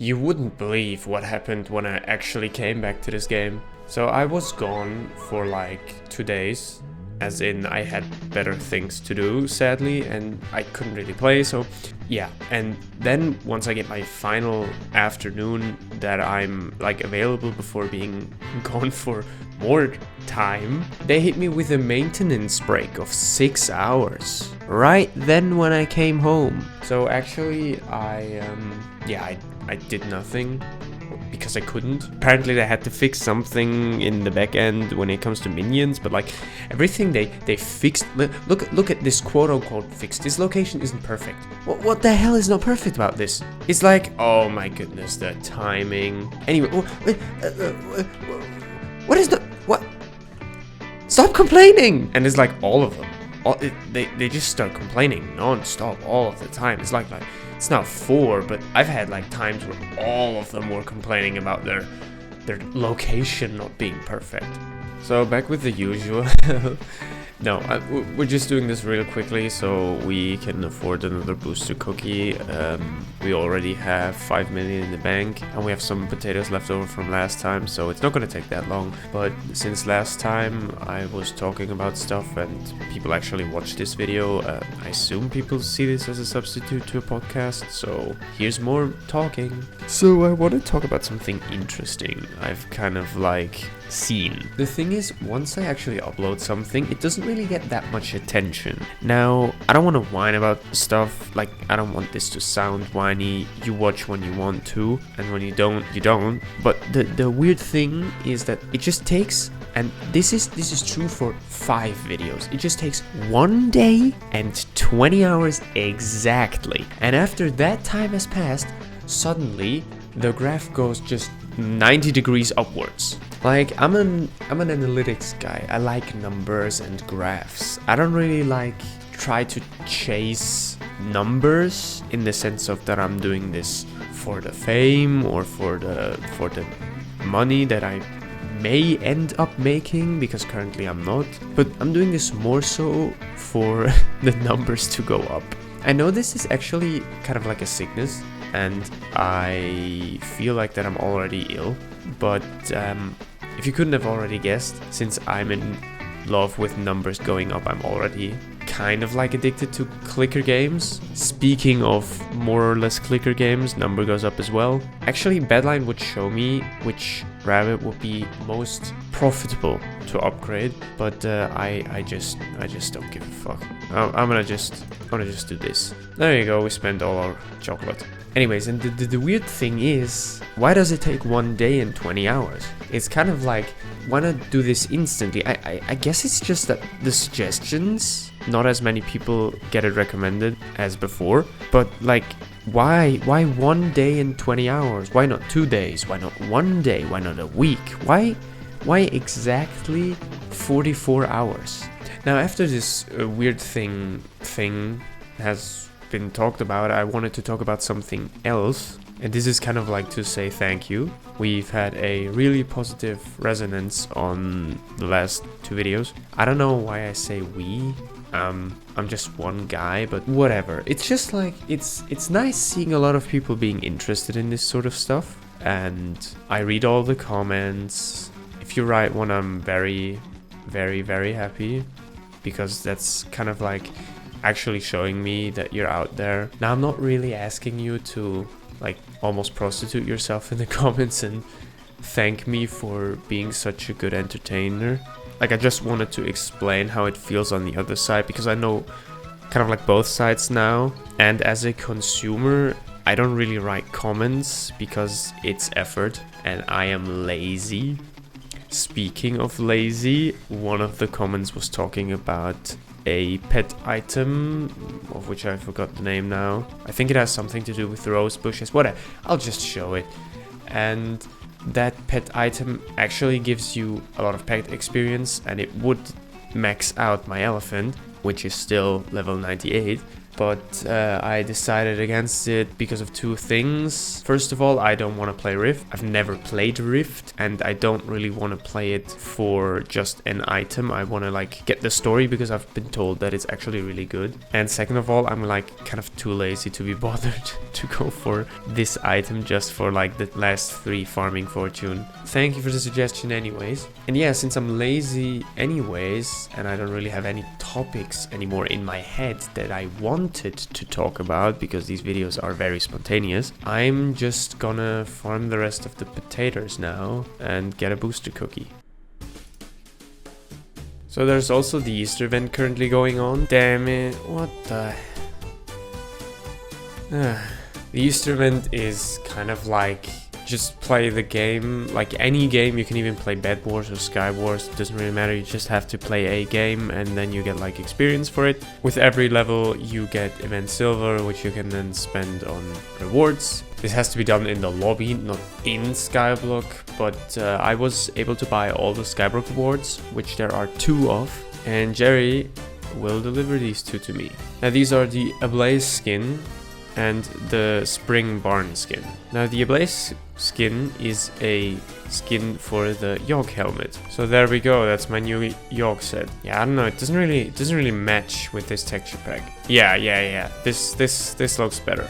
You wouldn't believe what happened when I actually came back to this game. So I was gone for like 2 days, as in I had better things to do, sadly, and I couldn't really play, so yeah. And then once I get my final afternoon that I'm like available before being gone for more time, they hit me with a maintenance break of 6 hours right then when I came home. So actually I did nothing because I couldn't. Apparently they had to fix something in the back end when it comes to minions, but like everything they fixed. Look at this quote unquote fix. This location isn't perfect. What the hell is not perfect about this? It's like, oh my goodness, the timing. Anyway, what is the what? Stop complaining! And it's like all of them. They just start complaining non-stop all of the time. It's like it's not 4, but I've had like times where all of them were complaining about their location not being perfect. So back with the usual. No, we're just doing this real quickly so we can afford another booster cookie. We already have 5 million in the bank and we have some potatoes left over from last time, so it's not gonna take that long. But since last time I was talking about stuff and people actually watched this video, I assume people see this as a substitute to a podcast, so here's more talking. So I want to talk about something interesting I've kind of like seen. The thing is, once I actually upload something, it doesn't really get that much attention. Now, I don't want to whine about stuff, like I don't want this to sound whiny. You watch when you want to, and when you don't, you don't. But the weird thing is that it just takes, and this is true for 5 videos, it just takes 1 day and 20 hours exactly. And after that time has passed, suddenly the graph goes just 90 degrees upwards. Like, I'm an analytics guy. I like numbers and graphs. I don't really like try to chase numbers in the sense of that I'm doing this for the fame or for the money that I may end up making, because currently I'm not. But I'm doing this more so for the numbers to go up. I know this is actually kind of like a sickness, and I feel like that I'm already ill, but if you couldn't have already guessed, since I'm in love with numbers going up, I'm already kind of like addicted to clicker games. Speaking of more or less clicker games, number goes up as well. Actually, Badline would show me which rabbit would be most profitable to upgrade, but I just don't give a fuck. I'm gonna just do this. There you go, we spent all our chocolate. Anyways, and the weird thing is, why does it take 1 day and 20 hours? It's kind of like, why not do this instantly? I guess it's just that the suggestions, not as many people get it recommended as before, but like, why 1 day and 20 hours? Why not 2 days? Why not 1 day? Why not a week? Why exactly 44 hours? Now, after this weird thing has been talked about, I wanted to talk about something else, and this is kind of like to say thank you. We've had a really positive resonance on the last 2 videos. I don't know why I say we. I'm just one guy, but whatever. It's just like, it's nice seeing a lot of people being interested in this sort of stuff, and I read all the comments. If you write one, I'm very, very, very happy, because that's kind of like actually showing me that you're out there. Now, I'm not really asking you to like almost prostitute yourself in the comments and thank me for being such a good entertainer. Like, I just wanted to explain how it feels on the other side, because I know kind of like both sides now. And as a consumer, I don't really write comments because it's effort and I am lazy. Speaking of lazy, one of the comments was talking about a pet item, of which I forgot the name now. I think it has something to do with rose bushes. Whatever, I'll just show it. And that pet item actually gives you a lot of pet experience, and it would max out my elephant, which is still level 98. but I decided against it because of two things. First of all, I don't want to play Rift. I've never played Rift, and I don't really want to play it for just an item. I want to like get the story because I've been told that it's actually really good. And second of all, I'm like kind of too lazy to be bothered to go for this item just for like the last 3 farming fortune. Thank you for the suggestion anyways. And yeah, since I'm lazy anyways, and I don't really have any topics anymore in my head that I wanted to talk about because these videos are very spontaneous, I'm just gonna farm the rest of the potatoes now and get a booster cookie. So there's also the Easter event currently going on. Damn it, what the... The Easter event is kind of like just play the game, like any game. You can even play Bed Wars or Sky Wars, it doesn't really matter. You just have to play a game and then you get like experience for it. With every level you get event silver, which you can then spend on rewards. This has to be done in the lobby, not in Skyblock, but I was able to buy all the Skyblock rewards, which there are 2 of, and Jerry will deliver these 2 to me. Now these are the Ablaze skin and the Spring Barn skin. Now the Ablaze skin is a skin for the Yogg helmet. So there we go, that's my new Yogg set. Yeah, I don't know, it doesn't really match with this texture pack. Yeah. This looks better.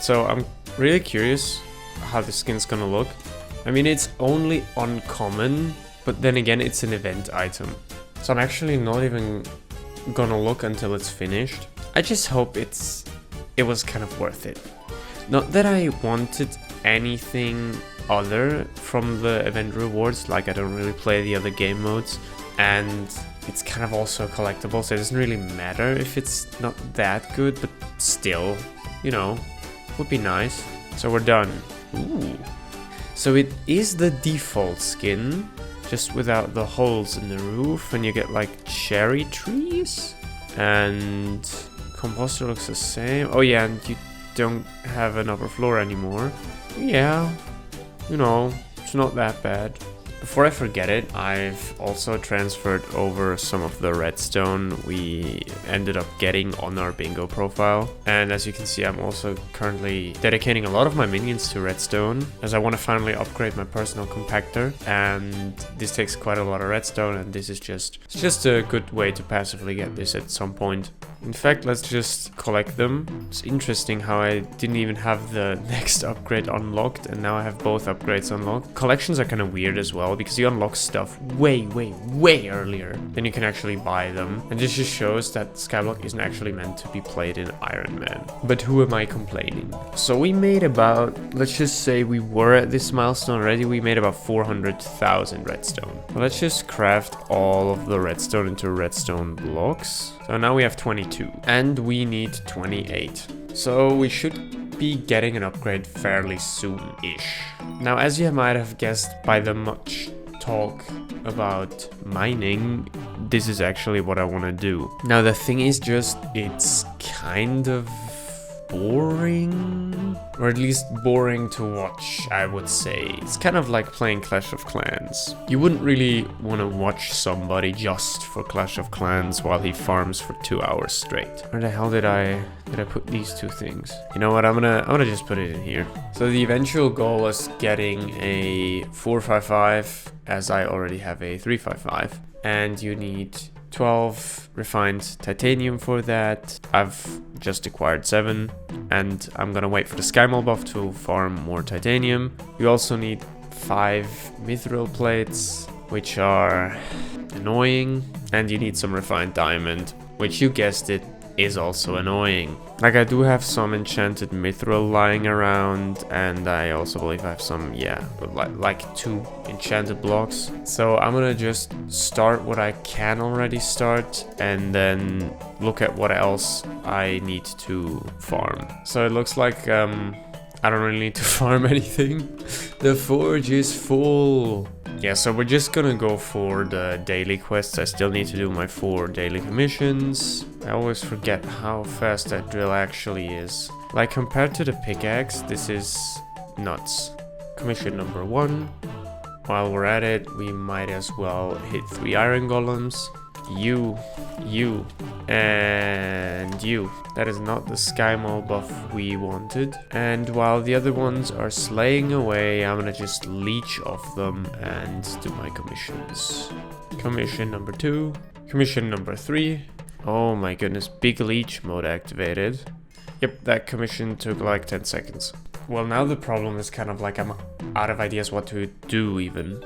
So I'm really curious how the skin's gonna look. I mean, it's only uncommon, but then again, it's an event item. So I'm actually not even gonna look until it's finished. I just hope it was kind of worth it. Not that I wanted anything other from the event rewards, like I don't really play the other game modes, and it's kind of also collectible, so it doesn't really matter if it's not that good, but still, you know, would be nice. So we're done. Ooh. So it is the default skin, just without the holes in the roof, and you get like cherry trees, and composter looks the same. Oh yeah, and you don't have an upper floor anymore. Yeah, you know, it's not that bad. Before I forget it, I've also transferred over some of the redstone we ended up getting on our bingo profile. And as you can see, I'm also currently dedicating a lot of my minions to redstone, as I want to finally upgrade my personal compactor. And this takes quite a lot of redstone, and this is just a good way to passively get this at some point. In fact, let's just collect them. It's interesting how I didn't even have the next upgrade unlocked, and now I have both upgrades unlocked. Collections are kind of weird as well, because you unlock stuff way earlier than you can actually buy them. And this just shows that Skyblock isn't actually meant to be played in Ironman. But who am I complaining? So we made about, let's just say we were at this milestone already, we made about 400,000 redstone. Well, let's just craft all of the redstone into redstone blocks. So now we have 22 and we need 28. So we should be getting an upgrade fairly soon-ish. Now, as you might have guessed by the much talk about mining, this is actually what I want to do. Now, the thing is just, it's kind of boring, or at least boring to watch, I would say. It's kind of like playing Clash of Clans. You wouldn't really want to watch somebody just for Clash of Clans while he farms for 2 hours straight. Where the hell did I put these 2 things? You know what, I'm gonna just put it in here. So the eventual goal is getting a 455, as I already have a 355, and you need 12 refined titanium for that. I've just acquired 7, and I'm gonna wait for the Skymall buff to farm more titanium. You also need 5 mithril plates, which are annoying, and you need some refined diamond, which, you guessed it, is also annoying. Like, I do have some enchanted mithril lying around, and I also believe I have some, yeah, like 2 enchanted blocks. So I'm gonna just start what I can already start, and then look at what else I need to farm. So it looks like I don't really need to farm anything. The forge is full. Yeah, so we're just gonna go for the daily quests. I still need to do my 4 daily commissions. I always forget how fast that drill actually is. Like, compared to the pickaxe, this is nuts. Commission number 1. While we're at it, we might as well hit 3 iron golems. you, and you. That is not the Skymo buff we wanted. And while the other ones are slaying away, I'm gonna just leech off them and do my commissions. Commission number 2. Commission number 3. Oh my goodness, big leech mode activated. Yep, that commission took like 10 seconds. Well, now the problem is kind of like I'm out of ideas what to do even.